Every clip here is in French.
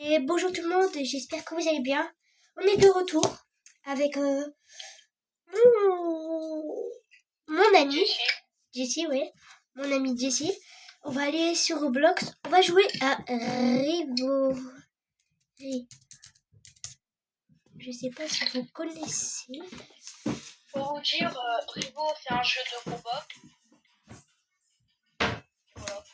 Et bonjour tout le monde, j'espère que vous allez bien. On est de retour avec mon ami Jessie, oui, mon ami Jessie. On va aller sur Roblox, on va jouer à Rivory. Je sais pas si vous connaissez. Pour vous dire, Rivo c'est un jeu de combat. Voilà.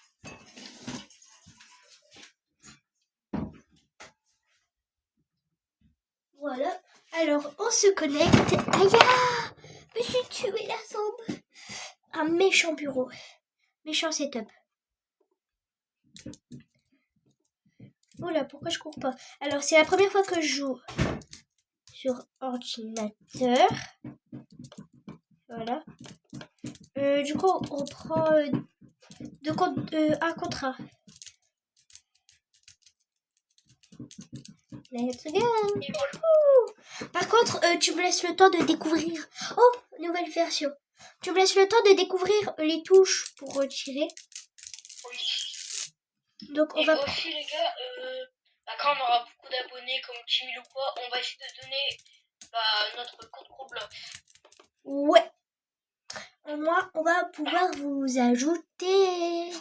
Voilà. Alors, on se connecte. Aïe! Je suis tué la sombre. Un méchant bureau. Méchant setup. Oula, pourquoi je cours pas? Alors, c'est la première fois que je joue sur ordinateur. Voilà. Du coup, on prend un contrat. Let's go. Par contre, tu me laisses le temps de découvrir. Oh, nouvelle version. Tu me laisses le temps de découvrir les touches pour retirer. Oui. Donc, on et va. aussi les gars, quand on aura beaucoup d'abonnés comme 10 000 ou quoi, on va essayer de donner notre compte Roblox. Ouais. Au moins, on va pouvoir vous ajouter.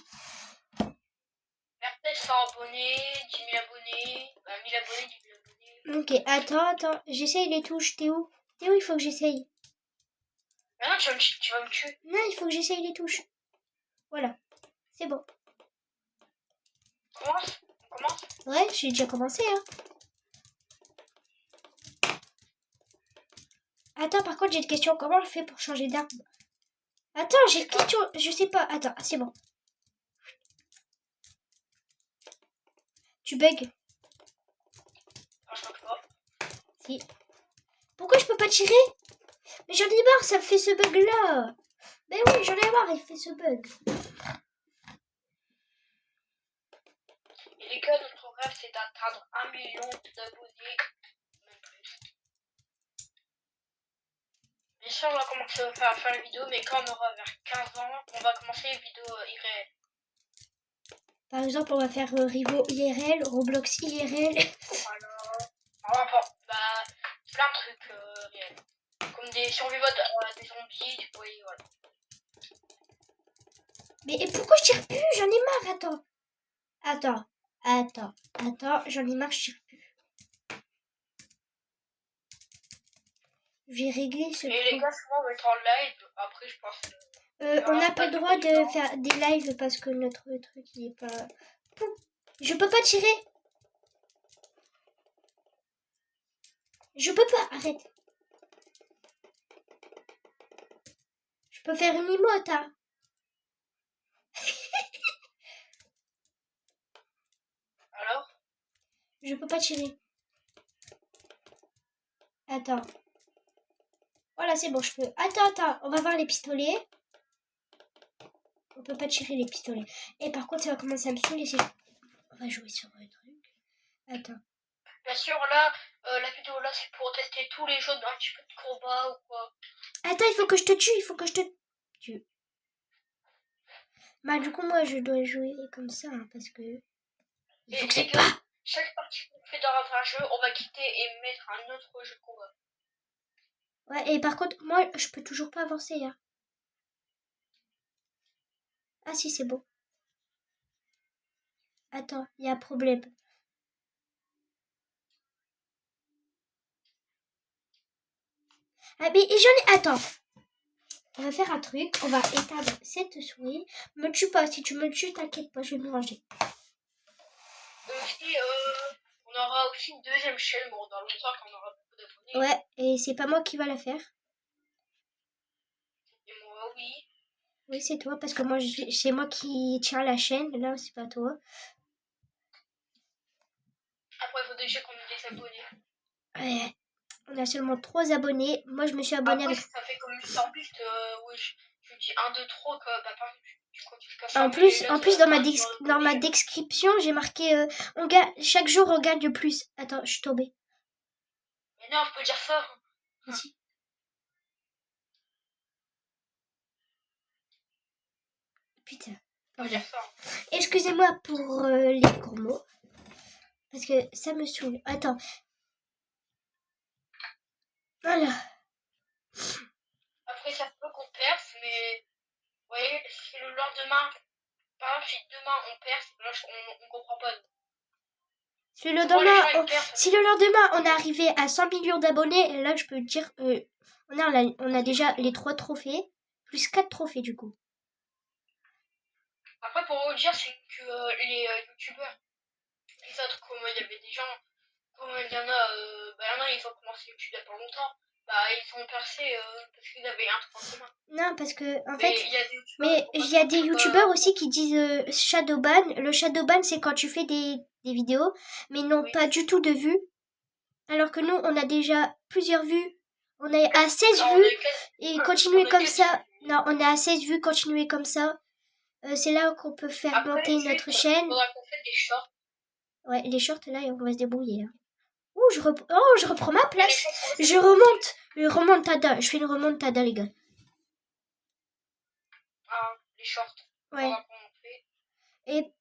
Vers peut-être 100 abonnés, 10 000 abonnés, 1000 abonnés, 10 000 abonnés. Ok, attends. J'essaye les touches. T'es où? Il faut que j'essaye. Mais non, tu vas me tuer. Non, il faut que j'essaye les touches. Voilà. C'est bon. On commence. Ouais, j'ai déjà commencé, hein. Attends, par contre, j'ai une question. Comment je fais pour changer d'arme? Attends, j'ai une question. Je sais pas. Attends, c'est bon. Tu bugs? Non, je crois pas. Si. Pourquoi je peux pas tirer? Mais j'en ai marre, ça me fait ce bug-là. Mais oui, j'en ai marre, il fait ce bug. Et les gars, notre rêve, c'est d'atteindre 1 million d'abonnés. Même plus. Bien sûr, on va commencer à faire les vidéos, mais quand on aura vers 15 ans, on va commencer les vidéos IRL. Par exemple, on va faire Rivo IRL, Roblox IRL. Alors, plein de trucs réels. Comme des survivants des zombies, tu vois, voilà. Mais et pourquoi je tire plus? J'en ai marre, attends. J'en ai marre, je tire plus. Je vais régler ce Et les gars, souvent on va être en live, après je pense... on n'a pas le droit de faire des lives parce que notre truc il est pas... Je peux pas tirer. Je peux pas, arrête. Je peux faire une emote, hein. Alors? Je peux pas tirer. Attends. Voilà, c'est bon, je peux. Attends. On va voir les pistolets. On peut pas tirer les pistolets. Et par contre, ça va commencer à me saouler. On va jouer sur le truc. Attends. Bien sûr, là, la vidéo là, c'est pour tester tous les jeux d'un petit peu de combat ou quoi. Attends, il faut que je te tue. Bah, du coup, moi, je dois jouer comme ça, hein, parce que... Il faut que c'est pas... Chaque partie qu'on fait dans un jeu, on va quitter et mettre un autre jeu de combat. Ouais, et par contre, moi, je peux toujours pas avancer, hein. Ah si, c'est bon. Attends, il y a un problème. Ah, mais j'en ai... Attends. On va faire un truc. On va éteindre cette souris. Me tue pas. Si tu me tues, t'inquiète pas, je vais me venger. Aussi, on aura aussi une deuxième chaîne, bon, dans longtemps quand on aura beaucoup d'abonnés. Ouais, et c'est pas moi qui va la faire. Et moi, oui. Oui, c'est toi, parce que moi, c'est moi qui tiens la chaîne. Là, c'est pas toi. Après, il faut déjà qu'on ait des abonnés. Ouais. On a seulement 3 abonnés. Moi, je me suis abonné Après, avec... ça fait comme une starbiste, oui, je dis 1, 2, 3, quoi, bah, tu continues jusqu'à 100 En 000 plus, et là, dans ma description, j'ai marqué chaque jour on gagne plus. Attends, je suis tombée. Mais non, je peux dire ça. Ici. Putain. Je peux dire ça. Excusez-moi pour les gros mots. Parce que ça me saoule. Attends. Voilà. Après, ça peut qu'on perce, mais vous voyez, si le lendemain, par exemple, si demain on perce, là, on comprend pas. Si le lendemain, on est arrivé à 100 millions d'abonnés, là, je peux te dire, on a déjà les 3 trophées, plus 4 trophées, du coup. Après, pour vous dire, c'est que les youtubeurs, les autres, comme il y avait des gens, comme il y en a, ils ont commencé YouTube il y a pas longtemps, ils ont percé parce qu'ils avaient un truc en commun. Non, parce que, en Mais fait, il y a des youtubeurs aussi qui disent shadowban. Le shadowban, c'est quand tu fais des vidéos, mais non pas du tout de vues. Alors que nous, on a déjà plusieurs vues. On est à 16 vues et continuer comme ça. Non, on est à 16 vues, continuer comme ça. C'est là qu'on peut faire monter notre chaîne. Il faudra qu'on fasse des shorts. Ouais, les shorts, là, on va se débrouiller. Hein. Je reprends ma place. Je remonte. Je fais une remontada, les gars. Ah, les shorts. Ouais. Et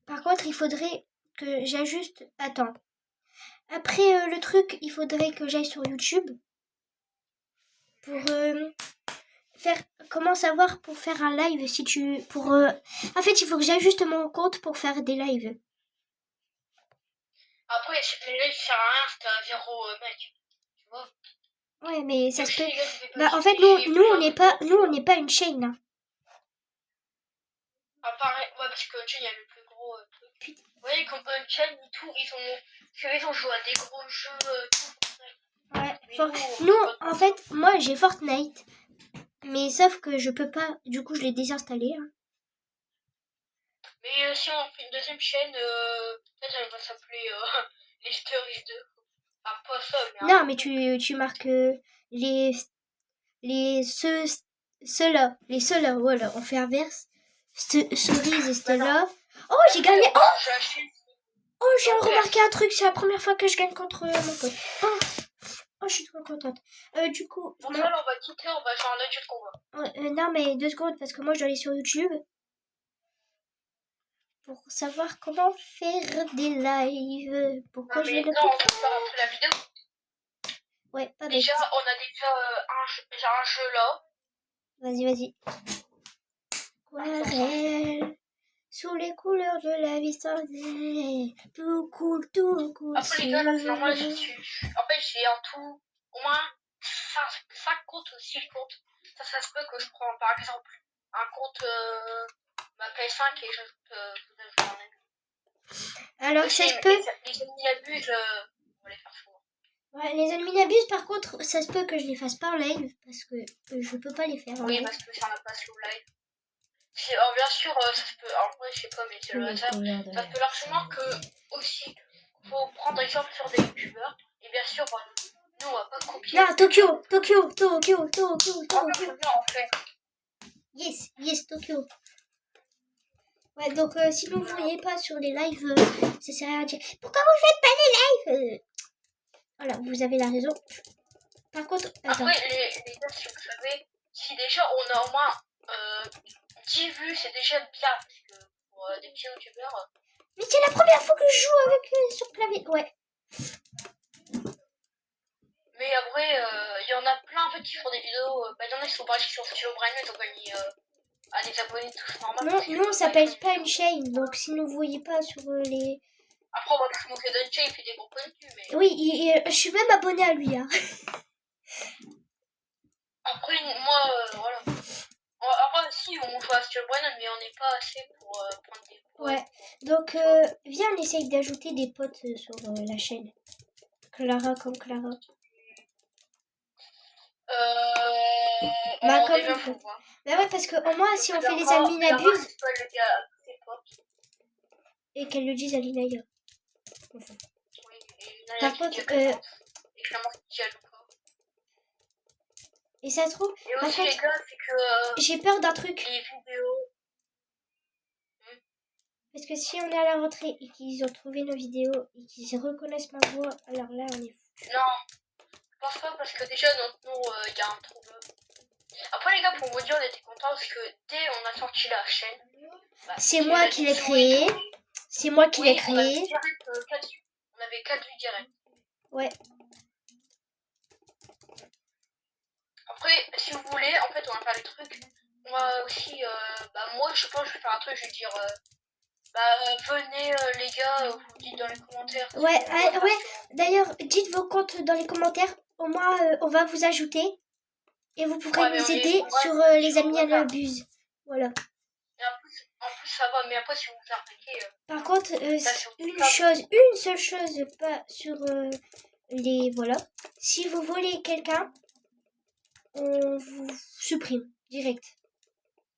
par contre, il faudrait que j'ajuste. Attends. Après le truc, il faudrait que j'aille sur YouTube pour faire. Comment savoir pour faire un live si tu En fait, il faut que j'ajuste mon compte pour faire des lives. Après, les lives ça sert à rien, c'était à 0 mec. Tu vois. Ouais, mais ça se peut. Bah en fait, nous on n'est pas une chaîne là. Ah, pareil, ouais, parce que il y a le plus gros truc. Vous voyez, comme Unchained et tout, ils ont joué à des gros jeux, tout. Ouais, nous, en fait, moi j'ai Fortnite. Mais sauf que je peux pas, du coup je l'ai désinstallé. Hein. Mais si on fait une deuxième chaîne, peut-être elle va s'appeler les Stories 2. Enfin, pas ça, mais... Non, mais tu marques ceux-là, voilà, on fait inverse. Cerise et ceux-là. Oh, j'ai gagné. Oh, j'ai remarqué un truc, c'est la première fois que je gagne contre mon pote. Oh, je suis trop contente. Du coup... Bon, ça, là, on va quitter, on va faire un autre jeu de combat. Non, mais 2 secondes, parce que moi, je dois aller sur YouTube pour savoir comment faire des lives. Pourquoi non, mais non, on va faire après la vidéo. Ouais, pas déjà, bête. On a déjà un jeu là. Vas-y. Aquarelle, sous les couleurs de la vie sans tout cool. Après, les gars, là, c'est normal, en fait, j'ai en tout au moins 5 comptes ou 6 comptes. Ça se peut que je prends, par exemple, un compte ma PS5 et j'ajoute vous en ami. Alors, ça se peut. Les ennemis abusent, on va les faire souvent. Ouais, les ennemis abusent, par contre, ça se peut que je les fasse pas en live parce que je peux pas les faire. Oui, parce que ça n'a pas slow live. Alors, bien sûr, ça se peut. Alors, moi, je sais pas, mais c'est le hasard. Ça se peut largement que, aussi, faut prendre exemple sur des youtubeurs. Et bien sûr, nous, on va pas copier. Non, Tokyo. En fait. Yes, Tokyo. Ouais, donc si vous ne voyez pas sur les lives, ça sert à rien de dire pourquoi vous faites pas les lives. Voilà, vous avez la raison. Par contre, attends. Après, les gars, si vous savez, si déjà on a au moins 10 vues, c'est déjà bien. Parce que pour des petits youtubeurs. Mais c'est la première fois que je joue avec sur clavier. Ouais. Mais après, il y en a plein en fait qui font des vidéos. Il y en a qui sont partis sur Stelobrain, ils ont gagné à des abonnés tous normal. Non, nous on s'appelle pas une chaîne, donc si vous ne voyez pas sur les. Après, on va tous montrer Duncha, il fait des gros contenus. Mais... Oui, je suis même abonné à lui. Hein. Après, moi, voilà. Après, si, on joue à Stelobrain, mais on n'est pas assez pour prendre des points. Ouais, donc viens, on essaye d'ajouter des potes sur la chaîne. Clara comme Clara. Bah, comme bah ouais, parce que au moins si on fait les admin abuse et qu'elle le dise à Linaya. Enfin. Oui, par contre, et ça se trouve, et aussi les gars, c'est que j'ai peur d'un truc. Les vidéos. Parce que si on est à la rentrée et qu'ils ont trouvé nos vidéos et qu'ils reconnaissent ma voix, alors là on est foutu. Non, je pense pas parce que déjà notre nom, il y a un trouble. Après les gars, pour vous dire, on était contents parce que dès on a sorti la chaîne. C'est moi qui l'ai créé. C'est moi qui l'ai Oui, on avait créé. direct 4 vues. On avait 4 vues direct. Ouais. Après, si vous voulez, en fait, on va faire des trucs. On va aussi, moi, je pense que je vais faire un truc, je vais dire, venez les gars, vous dites dans les commentaires. Ouais, On va faire ouais. sur- D'ailleurs, dites vos comptes dans les commentaires. Au moins, on va vous ajouter. Et vous pourrez Ouais, mais nous on est, aider ouais, sur les on amis va à la faire. buse. Voilà. Et en plus, ça va, mais après, si vous vous arnaquez, Par contre, ça, c'est une seule chose, pas sur les... Voilà. Si vous volez quelqu'un, on vous supprime direct.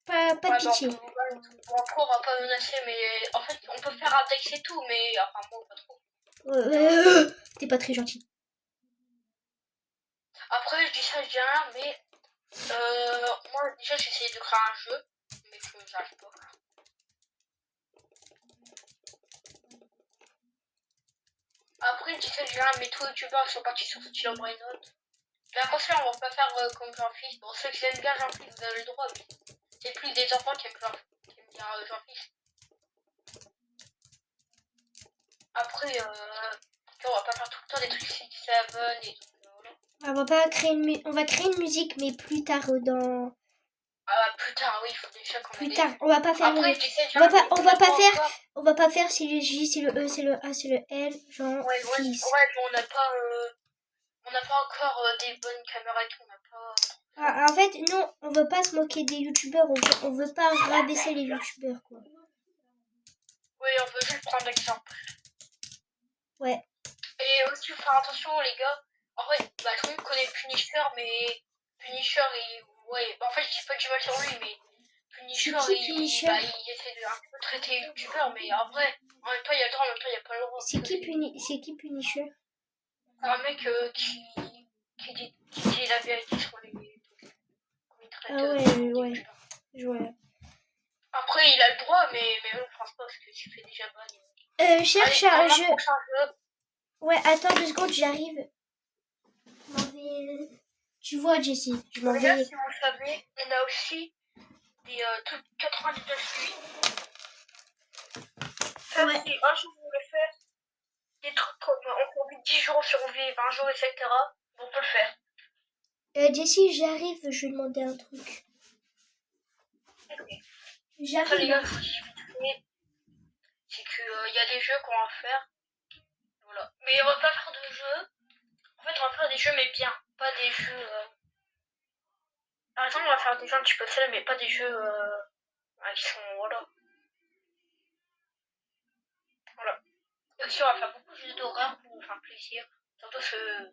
Pas de Ouais, bah, pitié. bon, après, on va pas menacer, mais en fait, on peut faire un texte et tout, mais enfin, moi, pas trop. T'es pas très gentil. Après, je dis ça, je dis rien, mais moi, déjà, j'ai essayé de créer un jeu, mais que j'arrive pas. Après, je dis ça, je dis rien, mais tous les youtubeurs sont partis sur ce style Brainot. Mais attention, on va pas faire comme Jean-Fils. Bon, ceux qui aiment bien Jean-Fils, vous avez le droit, mais c'est plus des enfants qui aiment bien Jean-Fils. Après, on va pas faire tout le temps des trucs 6-7 et tout. Voilà. On va créer une musique, mais plus tard dans... Ah, plus tard, oui, il faut déjà qu'on ait Plus des... tard, on va pas faire Après, le... je dis ça, On va pas, encore. on va pas faire c'est le J, c'est le E, c'est le A, c'est le L, genre Ouais, fils. mais on n'a pas encore des bonnes caméras et tout, on n'a pas... En fait, non, on veut pas se moquer des youtubeurs, on veut pas rabaisser les youtubeurs, quoi. Oui, on veut juste prendre l'exemple. Ouais. Et aussi, faut faire attention, les gars. En vrai, tout le monde connaît Punisher, mais Punisher, en fait, je dis pas du mal sur lui, mais Punisher, C'est qui Punisher il essaie de un peu traiter les youtubeurs, mais en vrai, en même temps, il y a le droit, en même temps, il n'y a pas le droit. C'est qui Punisher C'est un mec qui dit la vérité sur les trucs. Comme il traite Ah ouais, des ouais. youtubeurs. Ouais. Après, il a le droit, mais on ne pense pas parce que s'il fait déjà ban. Cherche Allez, un dans jeu. prochain jeu. Ouais, attends 2 secondes, j'arrive. Tu vois, Jessie, je m'en Les gars, vais. si vous savez, on a aussi des trucs 99 nuits. Ça, Ouais. si un jour vous voulez faire des trucs comme on peut 10 jours survivre, 20 jours, etc., on peut le faire. Jessie, j'arrive, je vais demander un truc. Okay. Ça, les J'arrive. gars, je vous dis vite fait, c'est qu'il y a des jeux qu'on va faire. Voilà. Mais on va pas faire de jeux. En fait, on va faire des jeux, mais bien. Pas des jeux. Par exemple, on va faire des jeux un petit peu seuls, mais pas des jeux qui sont. Voilà. Voilà. Et aussi, on va faire beaucoup de jeux d'horreur pour vous faire plaisir. Surtout ce.